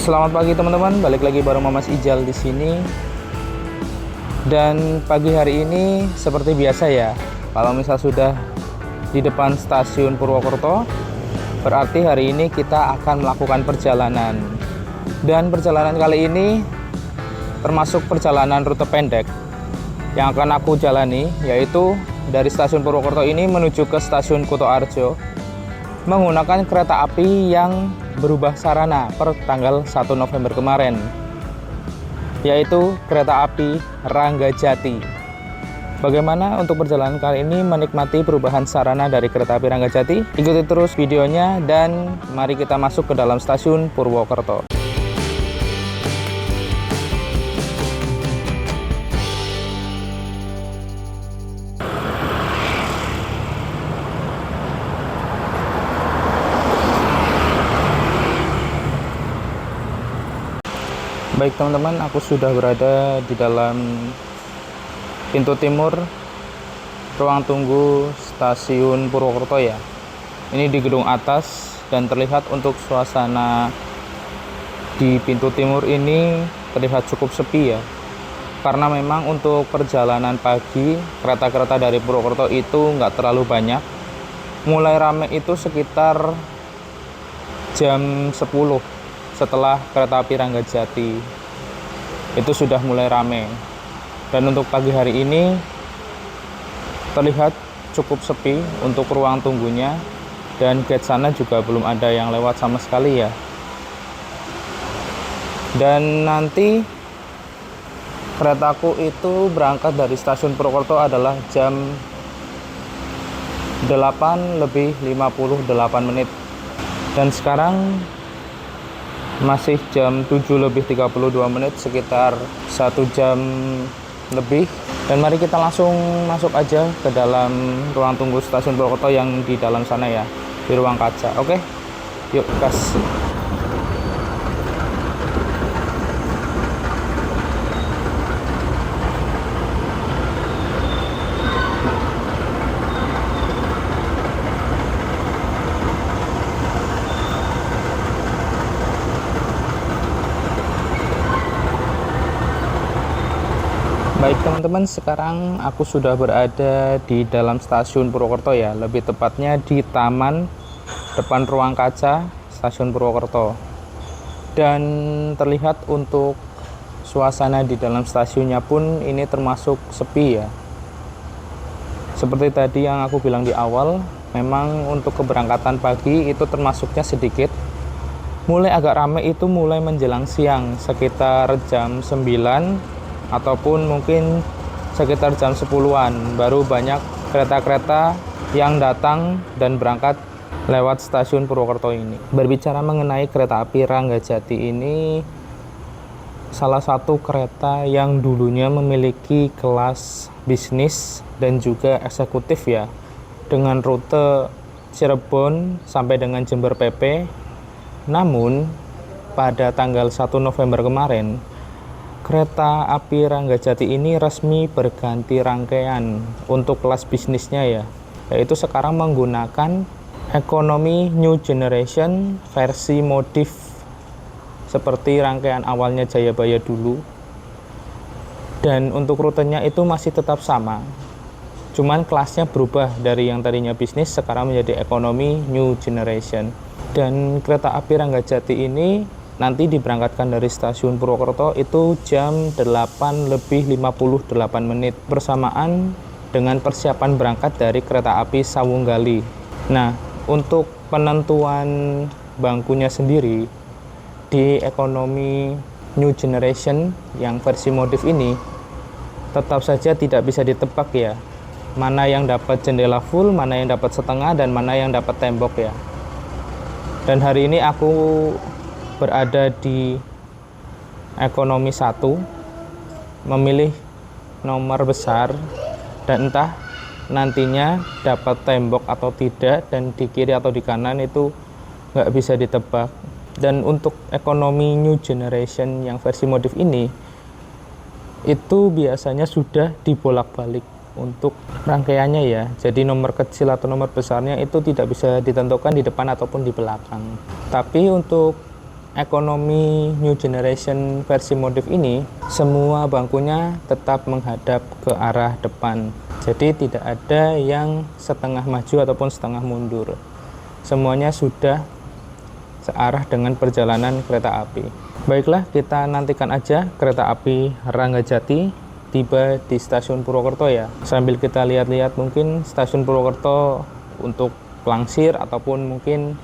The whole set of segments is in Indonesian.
Selamat pagi teman-teman, balik lagi bareng Mas Ijal di sini. Dan pagi hari ini seperti biasa ya, kalau misal sudah di depan stasiun Purwokerto, berarti hari ini kita akan melakukan perjalanan. Dan perjalanan kali ini termasuk perjalanan rute pendek yang akan aku jalani, yaitu dari stasiun Purwokerto ini menuju ke stasiun Kutoarjo menggunakan kereta api yang berubah sarana per tanggal 1 November kemarin, yaitu kereta api Ranggajati. Bagaimana untuk perjalanan kali ini menikmati perubahan sarana dari kereta api Ranggajati? Ikuti terus videonya dan mari kita masuk ke dalam stasiun Purwokerto. Baik teman-teman, aku sudah berada di dalam pintu timur ruang tunggu stasiun Purwokerto ya. Ini di gedung atas dan terlihat untuk suasana di pintu timur ini terlihat cukup sepi ya. Karena memang untuk perjalanan pagi kereta-kereta dari Purwokerto itu nggak terlalu banyak. Mulai rame itu sekitar jam 10 setelah kereta api Ranggajati itu sudah mulai rame. Dan untuk pagi hari ini terlihat cukup sepi untuk ruang tunggunya, dan gate sana juga belum ada yang lewat sama sekali ya. Dan nanti keretaku itu berangkat dari stasiun Purwokerto adalah jam 8:58 dan sekarang masih jam 7:32, sekitar 1 jam lebih. Dan mari kita langsung masuk aja ke dalam ruang tunggu stasiun Purwokerto yang di dalam sana ya, di ruang kaca. Oke, yuk gas. Baik teman-teman, sekarang aku sudah berada di dalam stasiun Purwokerto ya, lebih tepatnya di taman depan ruang kaca stasiun Purwokerto. Dan terlihat untuk suasana di dalam stasiunnya pun ini termasuk sepi ya. Seperti tadi yang aku bilang di awal, memang untuk keberangkatan pagi itu termasuknya sedikit. Mulai agak ramai itu mulai menjelang siang, sekitar jam 9 ataupun mungkin sekitar jam 10-an baru banyak kereta-kereta yang datang dan berangkat lewat stasiun Purwokerto ini. Berbicara mengenai kereta api Ranggajati ini, salah satu kereta yang dulunya memiliki kelas bisnis dan juga eksekutif ya, dengan rute Cirebon sampai dengan Jember PP. Namun pada tanggal 1 November kemarin, kereta api Ranggajati ini resmi berganti rangkaian untuk kelas bisnisnya ya, yaitu sekarang menggunakan ekonomi new generation versi modif seperti rangkaian awalnya Jayabaya dulu. Dan untuk rutenya itu masih tetap sama, cuman kelasnya berubah dari yang tadinya bisnis sekarang menjadi ekonomi new generation. Dan kereta api Ranggajati ini nanti diberangkatkan dari stasiun Purwokerto itu jam 8:58 bersamaan dengan persiapan berangkat dari kereta api Sawunggali. Nah, untuk penentuan bangkunya sendiri di ekonomi new generation yang versi modif ini tetap saja tidak bisa ditebak ya, mana yang dapat jendela full, mana yang dapat setengah, dan mana yang dapat tembok ya. Dan hari ini aku berada di ekonomi 1, memilih nomor besar, dan entah nantinya dapat tembok atau tidak, dan di kiri atau di kanan itu nggak bisa ditebak. Dan untuk ekonomi new generation yang versi modif ini itu biasanya sudah dibolak-balik untuk rangkaiannya ya. Jadi nomor kecil atau nomor besarnya itu tidak bisa ditentukan di depan ataupun di belakang. Tapi untuk ekonomi New Generation versi modif ini, semua bangkunya tetap menghadap ke arah depan. Jadi tidak ada yang setengah maju ataupun setengah mundur. Semuanya sudah searah dengan perjalanan kereta api. Baiklah, kita nantikan aja kereta api Ranggajati tiba di stasiun Purwokerto ya. Sambil kita lihat-lihat mungkin stasiun Purwokerto untuk pelangsir ataupun mungkin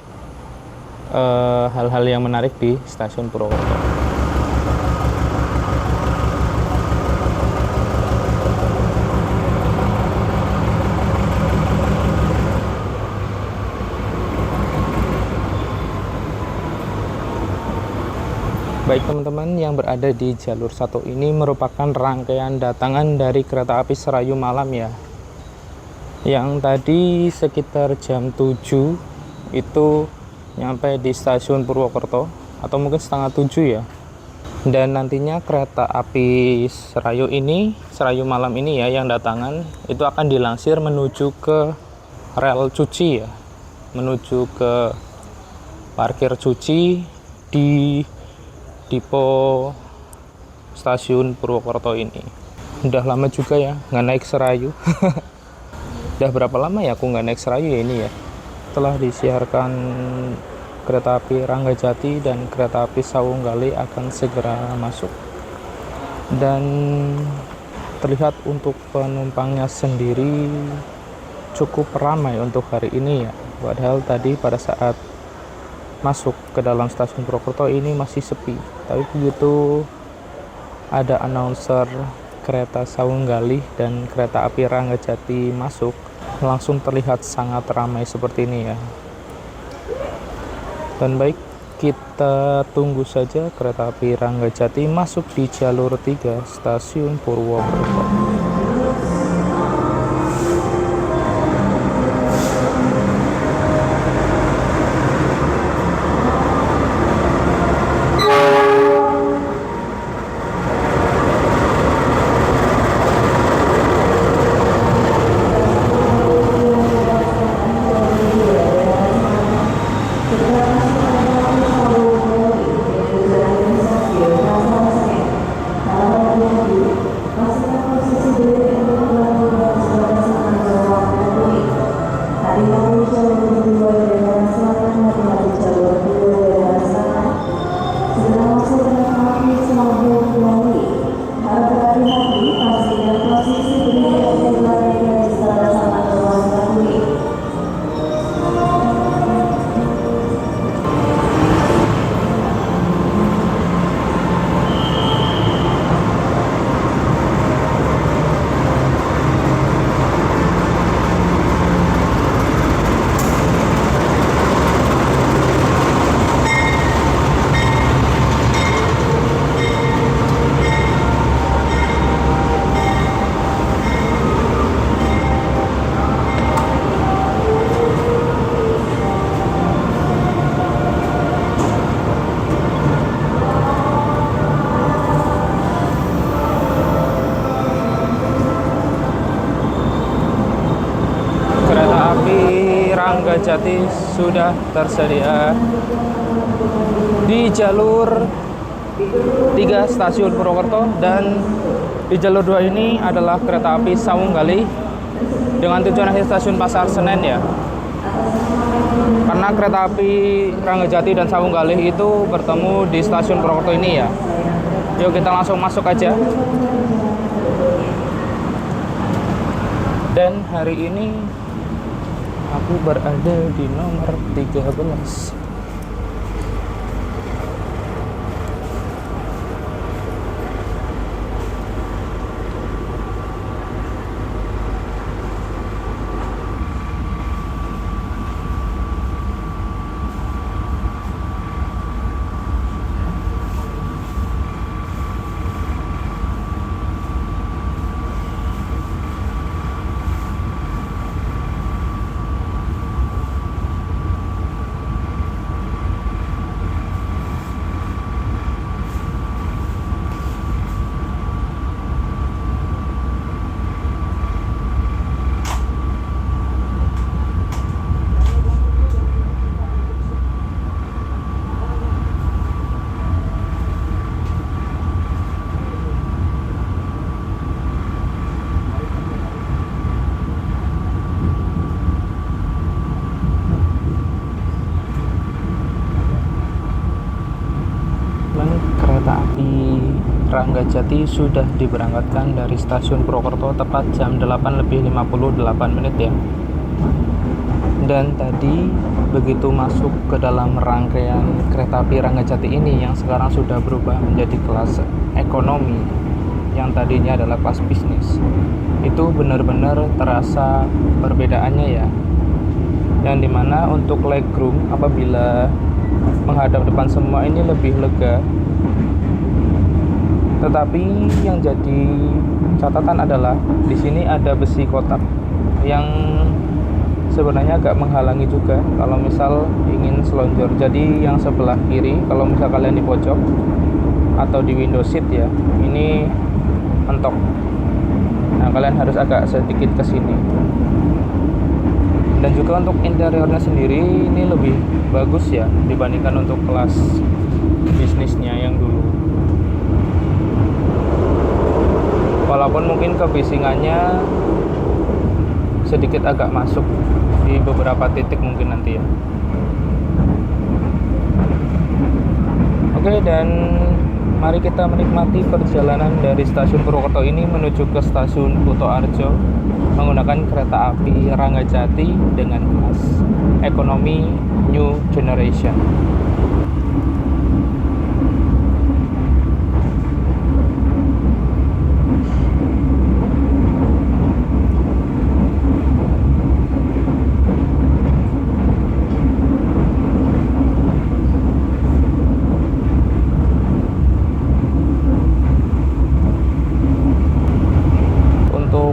hal-hal yang menarik di stasiun Purwokerto. Baik teman-teman, yang berada di jalur 1 ini merupakan rangkaian datangan dari kereta api Serayu Malam ya. Yang tadi sekitar jam 7 itu nyampe di stasiun Purwokerto atau mungkin setengah 7 ya. Dan nantinya kereta api Serayu Malam ini ya yang datangan itu akan dilansir menuju ke rel cuci ya, menuju ke parkir cuci di Depo stasiun Purwokerto ini. Udah lama juga ya nggak naik Serayu. Udah berapa lama ya aku nggak naik Serayu ya ini ya. Telah disiarkan kereta api Ranggajati dan kereta api Sawunggali akan segera masuk, dan terlihat untuk penumpangnya sendiri cukup ramai untuk hari ini ya. Padahal tadi pada saat masuk ke dalam stasiun Purwokerto ini masih sepi, tapi begitu ada announcer kereta Sawunggali dan kereta api Ranggajati masuk, langsung terlihat sangat ramai seperti ini ya. Dan baik, kita tunggu saja kereta api Ranggajati masuk di jalur 3 stasiun Purwokerto. Ranggajati sudah tersedia di jalur 3 stasiun Purwokerto, dan di jalur 2 ini adalah kereta api Sawunggali dengan tujuan akhir stasiun Pasar Senen ya. Karena kereta api Ranggajati dan Sawunggali itu bertemu di stasiun Purwokerto ini ya. Yuk kita langsung masuk aja. Dan hari ini aku berada di nomor 13. Ranggajati sudah diberangkatkan dari stasiun Purwokerto tepat jam 8:58 ya. Dan tadi begitu masuk ke dalam rangkaian kereta api Ranggajati ini yang sekarang sudah berubah menjadi kelas ekonomi, yang tadinya adalah kelas bisnis, itu benar-benar terasa perbedaannya ya. Yang dimana untuk legroom apabila menghadap depan semua ini lebih lega. Tetapi yang jadi catatan adalah di sini ada besi kotak yang sebenarnya agak menghalangi juga kalau misal ingin selonjor. Jadi yang sebelah kiri kalau misal kalian di pojok atau di window seat ya, ini mentok. Nah, kalian harus agak sedikit ke sini. Dan juga untuk interiornya sendiri ini lebih bagus ya dibandingkan untuk kelas bisnisnya yang dulu. Walaupun mungkin kebisingannya sedikit agak masuk di beberapa titik mungkin nanti ya. Oke, dan mari kita menikmati perjalanan dari stasiun Purwokerto ini menuju ke stasiun Kutoarjo menggunakan kereta api Ranggajati dengan kelas ekonomi New Generation.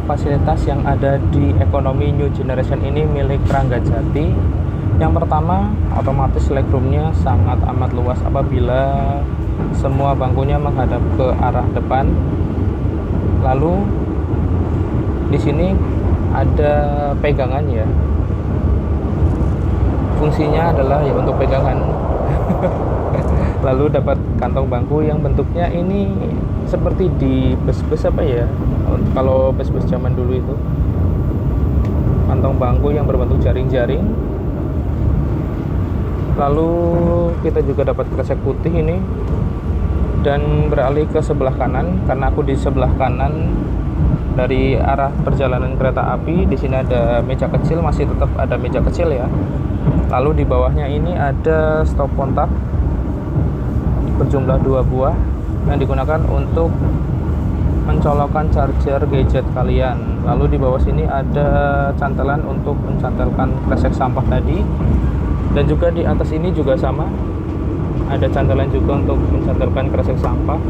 Fasilitas yang ada di ekonomi New Generation ini milik Ranggajati. Yang pertama, otomatis legroomnya sangat amat luas apabila semua bangkunya menghadap ke arah depan. Lalu di sini ada pegangan ya. Fungsinya adalah ya untuk pegangan. Lalu dapat kantong bangku yang bentuknya ini seperti di bus-bus apa ya, kalau bus-bus zaman dulu itu, kantong bangku yang berbentuk jaring-jaring. Lalu kita juga dapat kresek putih ini. Dan beralih ke sebelah kanan, karena aku di sebelah kanan dari arah perjalanan kereta api. Di sini ada meja kecil, masih tetap ada meja kecil ya. Lalu di bawahnya ini ada stop kontak berjumlah 2 buah yang digunakan untuk mencolokkan charger gadget kalian. Lalu di bawah sini ada cantelan untuk mencantelkan kresek sampah tadi, dan juga di atas ini juga sama, ada cantelan juga untuk mencantelkan kresek sampah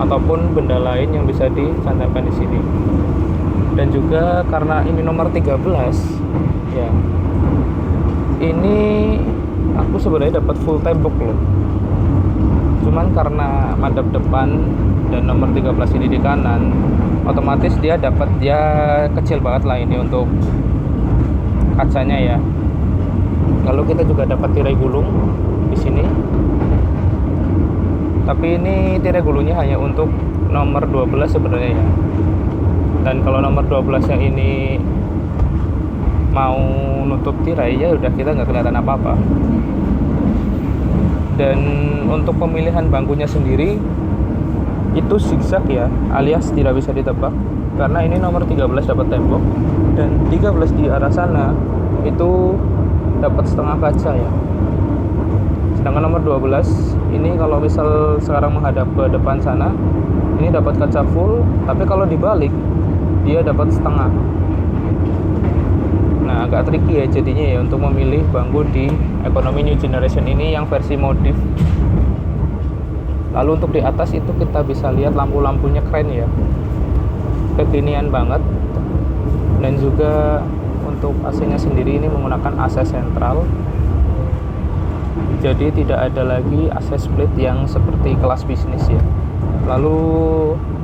ataupun benda lain yang bisa dicantelkan di sini. Dan juga karena ini nomor 13 ya, ini aku sebenarnya dapat full tembok loh. Cuman karena madep depan dan nomor 13 ini di kanan, otomatis dia kecil banget lah ini untuk kacanya ya. Lalu kita juga dapat tirai gulung di sini. Tapi ini tirai gulungnya hanya untuk nomor 12 sebenarnya ya. Dan kalau nomor 12 yang ini mau nutup tirai ya udah, kita nggak kelihatan apa-apa. Dan untuk pemilihan bangkunya sendiri itu zigzag ya, alias tidak bisa ditebak, karena ini nomor 13 dapat tembok dan 13 di arah sana itu dapat setengah kaca ya. Sedangkan nomor 12 ini kalau misal sekarang menghadap ke depan sana, ini dapat kaca full, tapi kalau dibalik dia dapat setengah. Nah, agak tricky ya jadinya ya untuk memilih bangku di ekonomi New Generation ini yang versi modif. Lalu untuk di atas itu kita bisa lihat lampu-lampunya keren ya, kekinian banget. Dan juga untuk AC-nya sendiri ini menggunakan AC sentral, jadi tidak ada lagi AC split yang seperti kelas bisnis ya. Lalu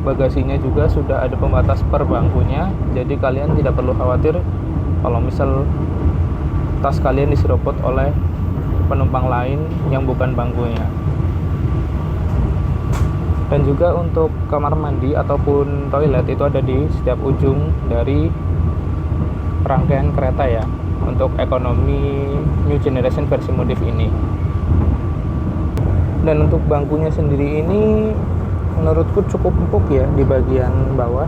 bagasinya juga sudah ada pembatas per bangkunya, jadi kalian tidak perlu khawatir kalau misal tas kalian diseruput oleh penumpang lain yang bukan bangkunya. Dan juga untuk kamar mandi ataupun toilet itu ada di setiap ujung dari rangkaian kereta ya, untuk ekonomi New Generation versi modif ini. Dan untuk bangkunya sendiri ini menurutku cukup empuk ya di bagian bawah,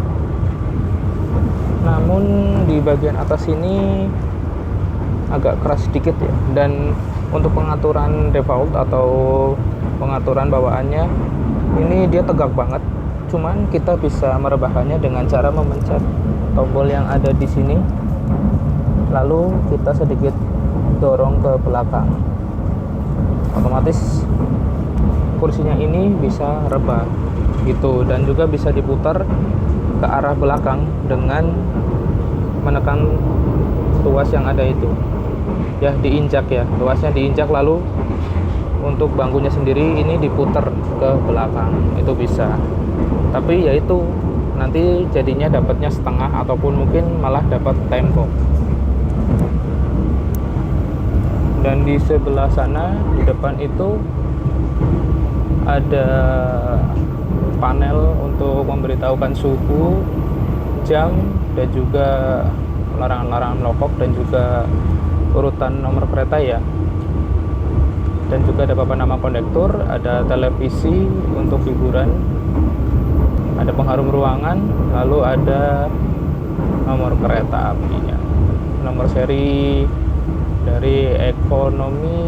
namun di bagian atas ini agak keras sedikit ya. Dan untuk pengaturan default atau pengaturan bawaannya ini dia tegak banget, cuman kita bisa merebahkannya dengan cara memencet tombol yang ada di sini, lalu kita sedikit dorong ke belakang, otomatis kursinya ini bisa rebah gitu. Dan juga bisa diputar ke arah belakang dengan menekan tuas yang ada itu ya, diinjak ya, tuasnya diinjak, lalu untuk bangkunya sendiri ini diputar ke belakang, itu bisa. Tapi ya itu nanti jadinya dapatnya setengah ataupun mungkin malah dapat tembok. Dan di sebelah sana di depan itu ada panel untuk memberitahukan suhu, jam, dan juga larangan-larangan merokok, dan juga urutan nomor kereta ya. Dan juga ada papan nama kondektur, ada televisi untuk hiburan, ada pengharum ruangan, lalu ada nomor kereta apinya, nomor seri dari ekonomi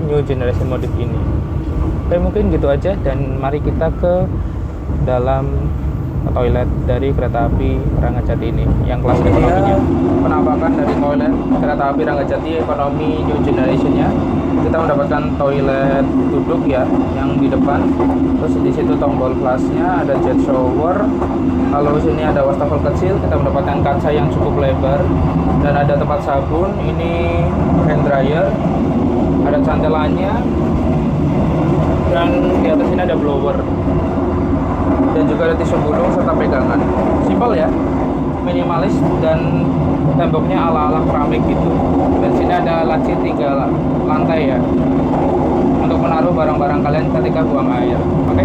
New Generation Modif ini. Oke, mungkin gitu aja, dan mari kita ke dalam toilet dari kereta api Ranggajati ini yang kelas ekonominya. Penampakan dari toilet kereta api Ranggajati ekonomi New Generation-nya, kita mendapatkan toilet duduk ya yang di depan, terus di situ tombol flashnya, ada jet shower, lalu sini ada wastafel kecil, kita mendapatkan kaca yang cukup lebar, dan ada tempat sabun, ini hand dryer, ada cantelannya, dan di atas ini ada blower, dan juga ada tisu gulung serta pegangan. Simpel ya, minimalis, dan temboknya ala-ala keramik gitu. Dan sini ada laci 3 lantai ya, untuk menaruh barang-barang kalian ketika buang air. Oke.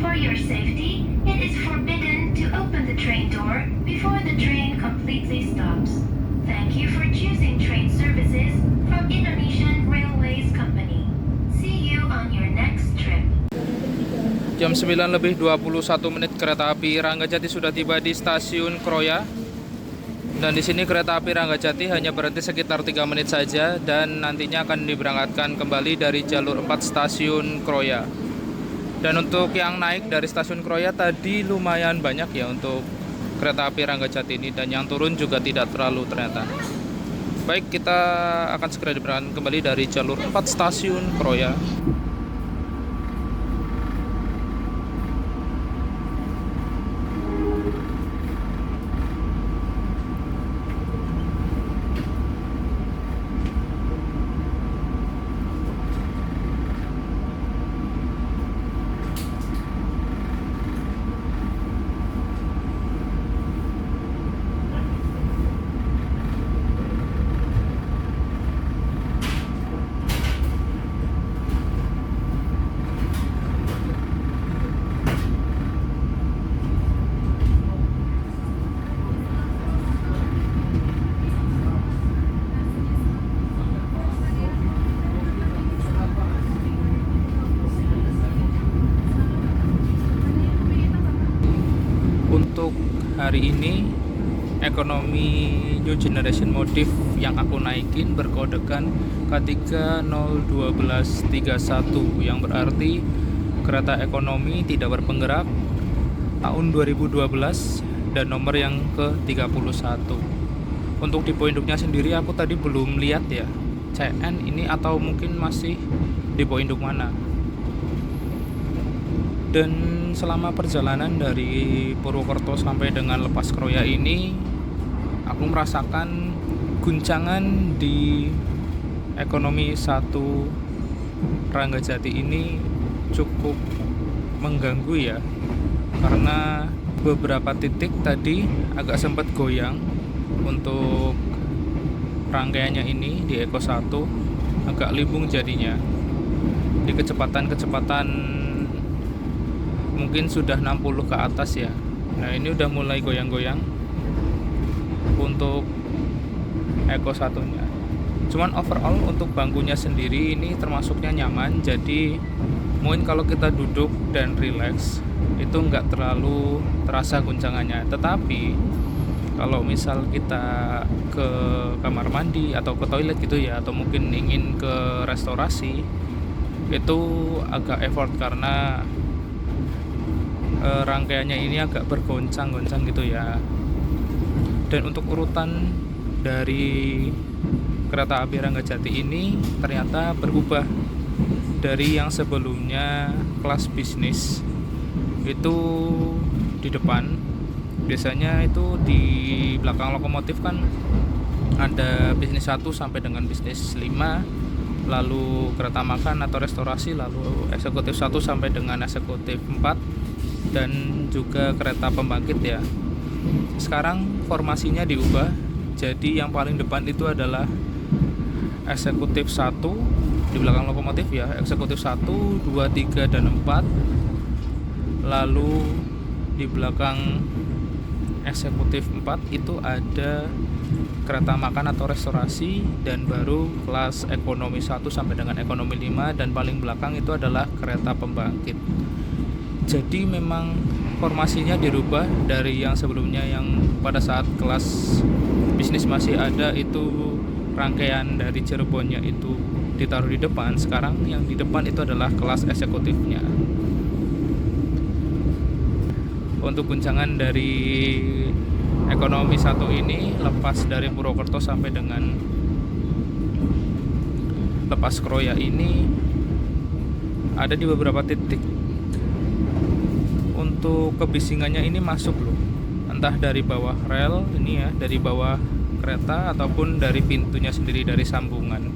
For your safety, it is forbidden to open the train door before the train completely stops. Thank you for choosing train services from Jam 9 lebih 21 menit kereta api Ranggajati sudah tiba di stasiun Kroya. Dan di sini kereta api Ranggajati hanya berhenti sekitar 3 menit saja dan nantinya akan diberangkatkan kembali dari jalur 4 stasiun Kroya. Dan untuk yang naik dari stasiun Kroya tadi lumayan banyak ya untuk kereta api Ranggajati ini, dan yang turun juga tidak terlalu ternyata. Baik, kita akan segera diberangkatkan kembali dari jalur 4 stasiun Kroya. Untuk hari ini ekonomi New Generation Motif yang aku naikin berkodekan K301231, yang berarti kereta ekonomi tidak berpenggerak tahun 2012 dan nomor yang ke-31. Untuk di poin induknya sendiri aku tadi belum lihat ya, CN ini atau mungkin masih di poin induk mana. Dan selama perjalanan dari Purwokerto sampai dengan Lepas Kroya ini, aku merasakan guncangan di ekonomi 1 Ranggajati ini cukup mengganggu ya, karena beberapa titik tadi agak sempat goyang. Untuk rangkaiannya ini di Eko 1 agak limbung jadinya di kecepatan mungkin sudah 60 ke atas ya. Nah, ini udah mulai goyang-goyang untuk Eko 1-nya. Cuman overall untuk bangkunya sendiri ini termasuknya nyaman, jadi mungkin kalau kita duduk dan relax itu nggak terlalu terasa guncangannya. Tetapi kalau misal kita ke kamar mandi atau ke toilet gitu ya, atau mungkin ingin ke restorasi, itu agak effort karena rangkaiannya ini agak bergoncang-goncang gitu ya. Dan untuk urutan dari kereta api Ranggajati ini ternyata berubah dari yang sebelumnya kelas bisnis itu di depan. Biasanya itu di belakang lokomotif kan ada bisnis 1 sampai dengan bisnis 5, lalu kereta makan atau restorasi, lalu eksekutif 1 sampai dengan eksekutif 4, dan juga kereta pembangkit ya. Sekarang formasinya diubah, jadi yang paling depan itu adalah eksekutif 1 di belakang lokomotif ya, eksekutif 1, 2, 3, dan 4. Lalu di belakang eksekutif 4 itu ada kereta makan atau restorasi, dan baru kelas ekonomi 1 sampai dengan ekonomi 5, dan paling belakang itu adalah kereta pembangkit. Jadi memang formasinya dirubah dari yang sebelumnya, yang pada saat kelas bisnis masih ada itu rangkaian dari Cirebonnya itu ditaruh di depan. Sekarang yang di depan itu adalah kelas eksekutifnya. Untuk guncangan dari ekonomi 1 ini lepas dari Purwokerto sampai dengan Lepas Kroya ini ada di beberapa titik. Untuk kebisingannya ini masuk loh, entah dari bawah rel ini ya, dari bawah kereta, ataupun dari pintunya sendiri, dari sambungan.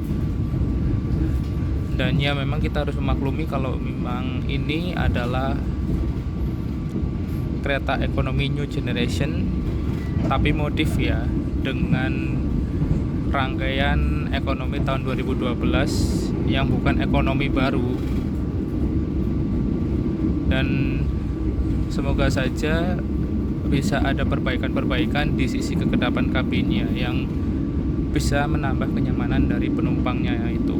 Dan ya memang kita harus memaklumi kalau memang ini adalah kereta ekonomi New Generation tapi modif ya, dengan rangkaian ekonomi tahun 2012 yang bukan ekonomi baru. Dan semoga saja bisa ada perbaikan-perbaikan di sisi kekedapan kabinnya yang bisa menambah kenyamanan dari penumpangnya itu.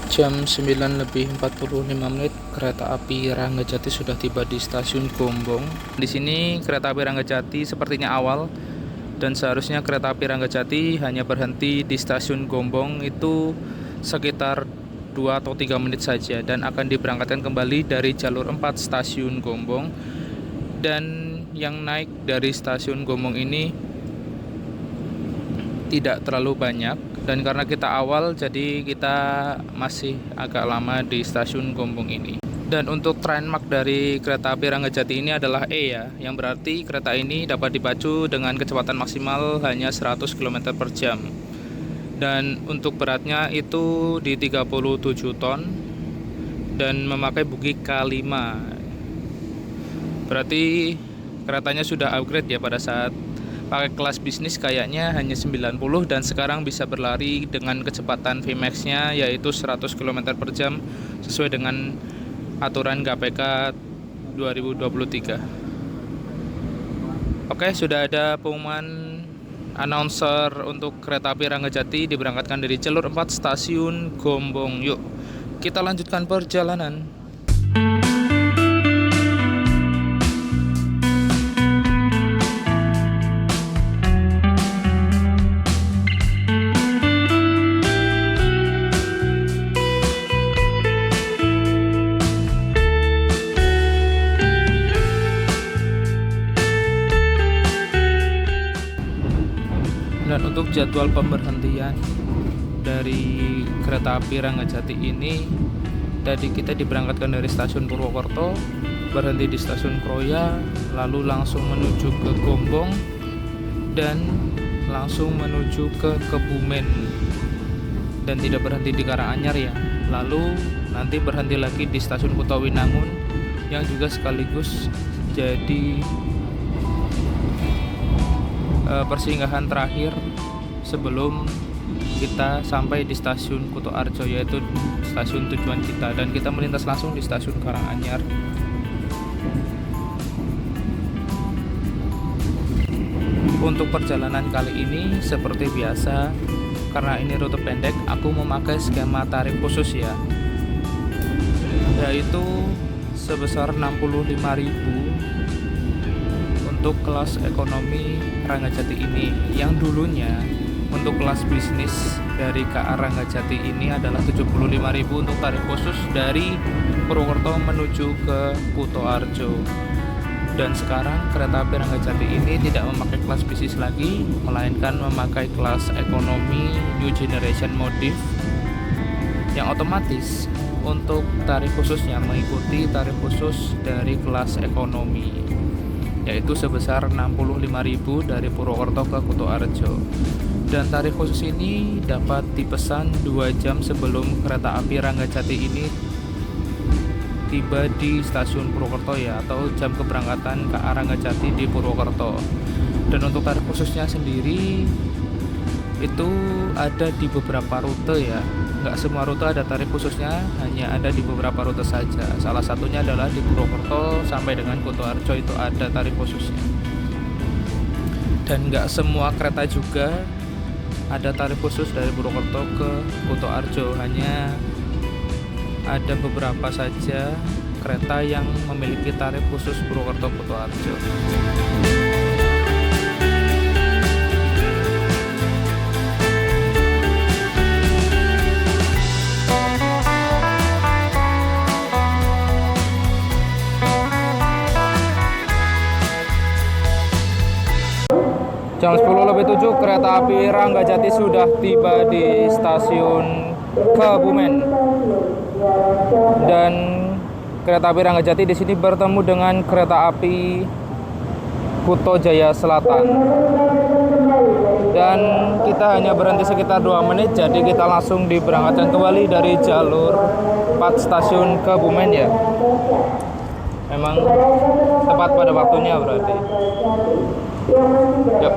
Jam 9:45 kereta api Ranggajati sudah tiba di stasiun Gombong. Di sini kereta api Ranggajati sepertinya awal, dan seharusnya kereta api Ranggajati hanya berhenti di stasiun Gombong itu sekitar 2 atau 3 menit saja, dan akan diberangkatkan kembali dari jalur 4 stasiun Gombong. Dan yang naik dari stasiun Gombong ini tidak terlalu banyak, dan karena kita awal jadi kita masih agak lama di stasiun Gombong ini. Dan untuk trainmark dari kereta api Ranggajati ini adalah E ya, yang berarti kereta ini dapat dipacu dengan kecepatan maksimal hanya 100 km per jam. Dan untuk beratnya itu di 37 ton dan memakai bogi K5. Berarti keretanya sudah upgrade ya, pada saat pakai kelas bisnis kayaknya hanya 90, dan sekarang bisa berlari dengan kecepatan Vmax-nya yaitu 100 km per jam sesuai dengan aturan KPK 2023. Oke, sudah ada pengumuman announcer untuk kereta api Ranggajati diberangkatkan dari jalur 4 stasiun Gombong. Yuk, kita lanjutkan perjalanan. Dan untuk jadwal pemberhentian dari kereta api Ranggajati ini, tadi kita diberangkatkan dari stasiun Purwokerto, berhenti di stasiun Kroya, lalu langsung menuju ke Gombong, dan langsung menuju ke Kebumen, dan tidak berhenti di Karanganyar ya. Lalu nanti berhenti lagi di stasiun Kutawinangun, yang juga sekaligus jadi persinggahan terakhir sebelum kita sampai di stasiun Kuto Arjo, yaitu stasiun tujuan kita, dan kita melintas langsung di stasiun Karanganyar. Untuk perjalanan kali ini seperti biasa, karena ini rute pendek, aku memakai skema tarif khusus ya, yaitu sebesar 65.000 untuk kelas ekonomi Ranggajati ini. Yang dulunya untuk kelas bisnis dari KA Ranggajati ini adalah 75.000 untuk tarif khusus dari Purwokerto menuju ke Kutoarjo. Dan sekarang kereta api Ranggajati ini tidak memakai kelas bisnis lagi, melainkan memakai kelas ekonomi New Generation Modif, yang otomatis untuk tarif khususnya mengikuti tarif khusus dari kelas ekonomi, yaitu sebesar 65.000 dari Purwokerto ke Kutoarjo. Dan tarif khusus ini dapat dipesan 2 jam sebelum kereta api Ranggajati ini tiba di stasiun Purwokerto ya, atau jam keberangkatan KA Ranggajati di Purwokerto. Dan untuk tarif khususnya sendiri itu ada di beberapa rute ya, nggak semua rute ada tarif khususnya, hanya ada di beberapa rute saja. Salah satunya adalah di Purwokerto sampai dengan Kutoarjo itu ada tarif khususnya. Dan nggak semua kereta juga ada tarif khusus dari Purwokerto ke Kutoarjo, hanya ada beberapa saja kereta yang memiliki tarif khusus Purwokerto Kutoarjo. Jam 10:07 kereta api Ranggajati sudah tiba di stasiun Kebumen. Dan kereta api Ranggajati di sini bertemu dengan kereta api Kuto Jaya Selatan. Dan kita hanya berhenti sekitar 2 menit, jadi kita langsung diberangkatkan kembali dari jalur 4 stasiun Kebumen ya. Memang tepat pada waktunya berarti. Yuk,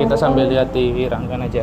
kita sambil lihat di rangkaian aja.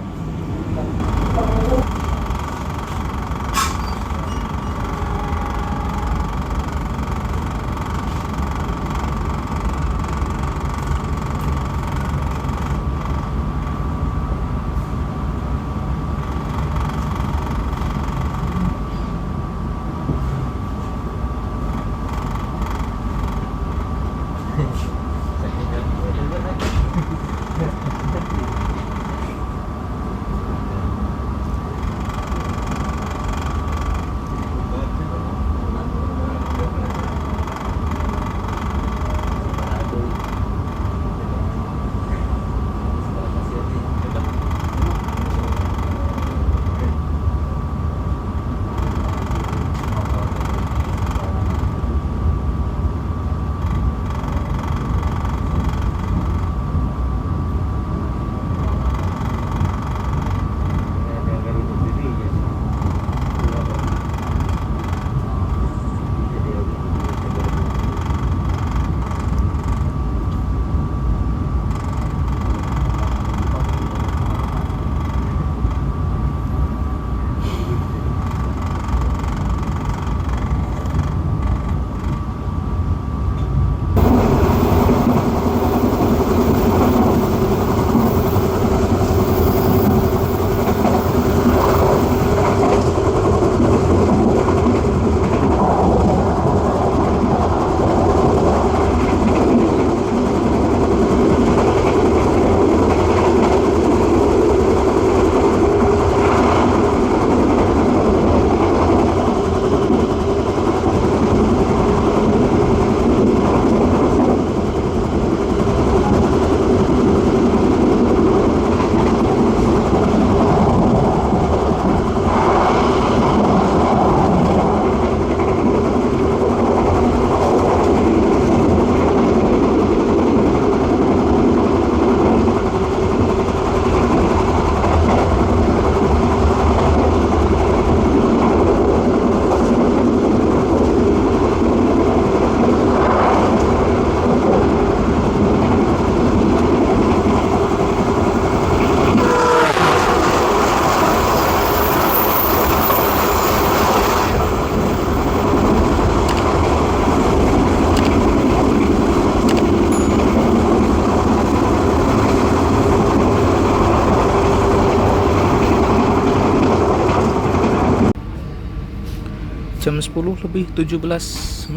Jam 10:17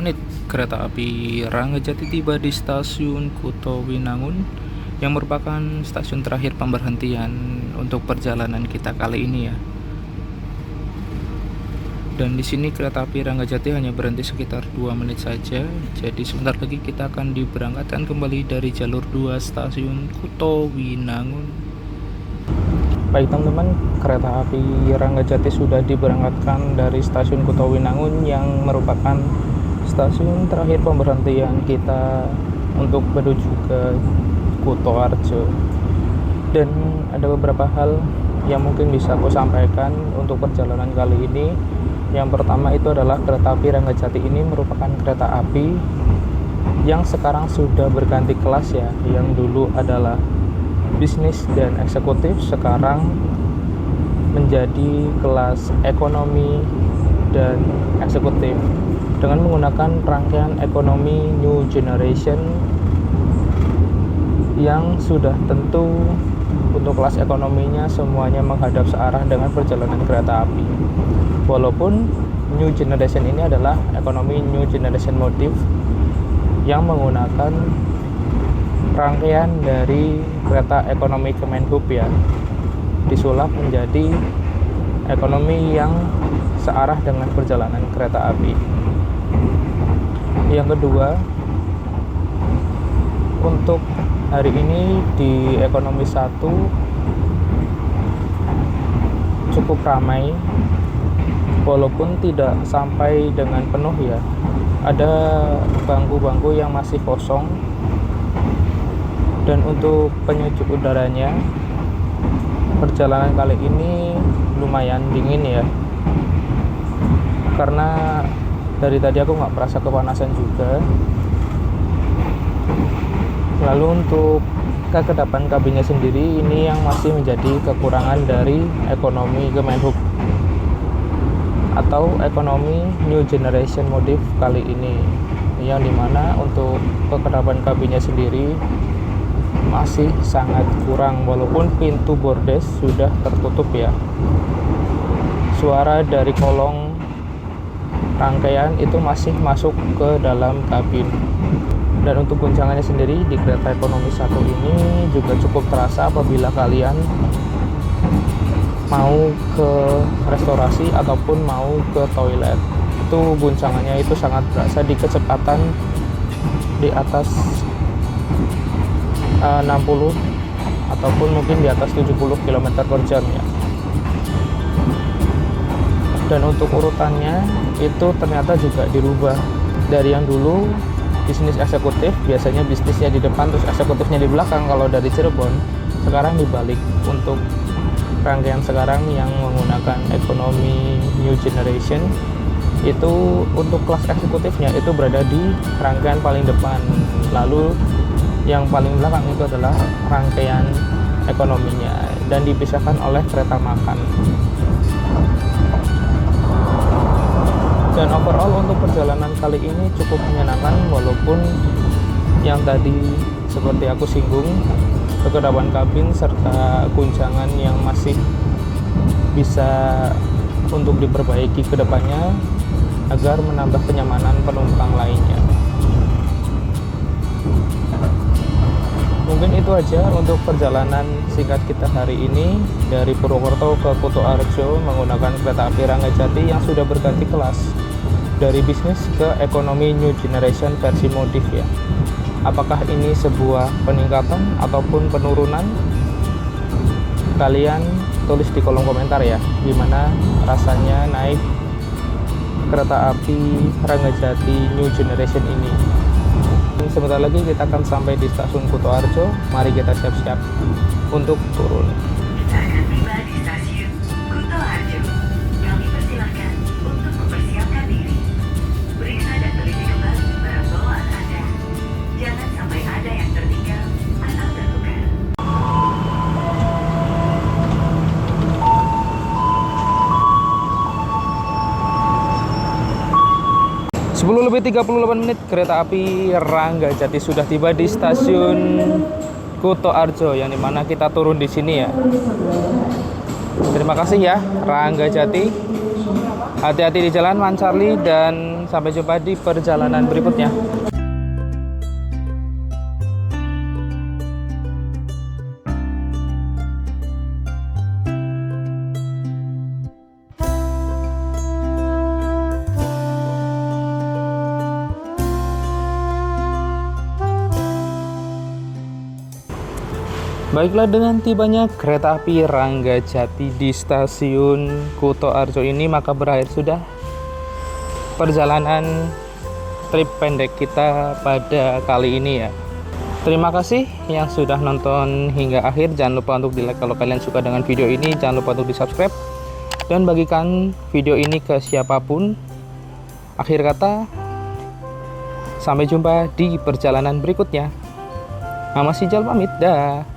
kereta api Ranggajati tiba di stasiun Kuto Winangun yang merupakan stasiun terakhir pemberhentian untuk perjalanan kita kali ini ya. Dan di sini kereta api Ranggajati hanya berhenti sekitar 2 menit saja. Jadi sebentar lagi kita akan diberangkatkan kembali dari jalur 2 stasiun Kuto Winangun. Baik teman-teman, kereta api Ranggajati sudah diberangkatkan dari stasiun Kuto Winangun yang merupakan stasiun terakhir pemberhentian kita untuk menuju ke Kutoarjo. Dan ada beberapa hal yang mungkin bisa aku sampaikan untuk perjalanan kali ini. Yang pertama itu adalah kereta api Ranggajati ini merupakan kereta api yang sekarang sudah berganti kelas ya. Yang dulu adalah bisnis dan eksekutif, sekarang menjadi kelas ekonomi dan eksekutif dengan menggunakan rangkaian ekonomi New Generation yang sudah tentu untuk kelas ekonominya semuanya menghadap searah dengan perjalanan kereta api. Walaupun New Generation ini adalah ekonomi New Generation Motif yang menggunakan rangkaian dari kereta ekonomi Kemenhub ya, disulap menjadi ekonomi yang searah dengan perjalanan kereta api. Yang kedua, untuk hari ini di ekonomi 1 cukup ramai, walaupun tidak sampai dengan penuh ya. Ada bangku-bangku yang masih kosong. Dan untuk penyucuk udaranya, perjalanan kali ini lumayan dingin ya, karena dari tadi aku nggak merasa kepanasan juga. Lalu untuk kekedapan kabinnya sendiri, ini yang masih menjadi kekurangan dari ekonomi Kemenhub atau ekonomi New Generation Motif kali ini, yang dimana untuk kekedapan kabinnya sendiri masih sangat kurang, walaupun pintu bordes sudah tertutup ya. Suara dari kolong rangkaian itu masih masuk ke dalam kabin. Dan untuk guncangannya sendiri di kereta ekonomi 1 ini juga cukup terasa apabila kalian mau ke restorasi ataupun mau ke toilet. Itu guncangannya itu sangat terasa di kecepatan di atas 60 ataupun mungkin di atas 70 km per jam ya. Dan untuk urutannya itu ternyata juga dirubah dari yang dulu bisnis eksekutif, biasanya bisnisnya di depan terus eksekutifnya di belakang kalau dari Cirebon. Sekarang dibalik, untuk rangkaian sekarang yang menggunakan ekonomi New Generation itu untuk kelas eksekutifnya itu berada di rangkaian paling depan, lalu yang paling belakang itu adalah rangkaian ekonominya dan dipisahkan oleh kereta makan. Dan overall untuk perjalanan kali ini cukup menyenangkan, walaupun yang tadi seperti aku singgung, kekedapan kabin serta guncangan yang masih bisa untuk diperbaiki ke depannya agar menambah kenyamanan penumpang lainnya. Mungkin itu aja untuk perjalanan singkat kita hari ini dari Purwokerto ke Kutoarjo menggunakan kereta api Ranggajati yang sudah berganti kelas dari bisnis ke ekonomi New Generation versi Motif ya. Apakah ini sebuah peningkatan ataupun penurunan? Kalian tulis di kolom komentar ya, gimana rasanya naik kereta api Ranggajati New Generation ini. Sebentar lagi kita akan sampai di stasiun Kutoarjo. Mari kita siap-siap untuk turun. Kita akan tiba di stasiun Kutoarjo. Kami persilahkan untuk mempersiapkan diri. Periksa dan teliti kembali barang bawaan Anda. Jangan sampai ada yang tertinggal atau tertukar. 10:38 kereta api Ranggajati sudah tiba di stasiun Kutoarjo, yang dimana kita turun di sini ya. Terima kasih ya Ranggajati. Hati-hati di jalan, Man Charlie, dan sampai jumpa di perjalanan berikutnya. Baiklah, dengan tibanya kereta api Ranggajati di stasiun Kutoarjo ini, maka berakhir sudah perjalanan trip pendek kita pada kali ini ya. Terima kasih yang sudah nonton hingga akhir. Jangan lupa untuk di like kalau kalian suka dengan video ini. Jangan lupa untuk di subscribe dan bagikan video ini ke siapapun. Akhir kata, sampai jumpa di perjalanan berikutnya. Mama Sijal pamit, dah.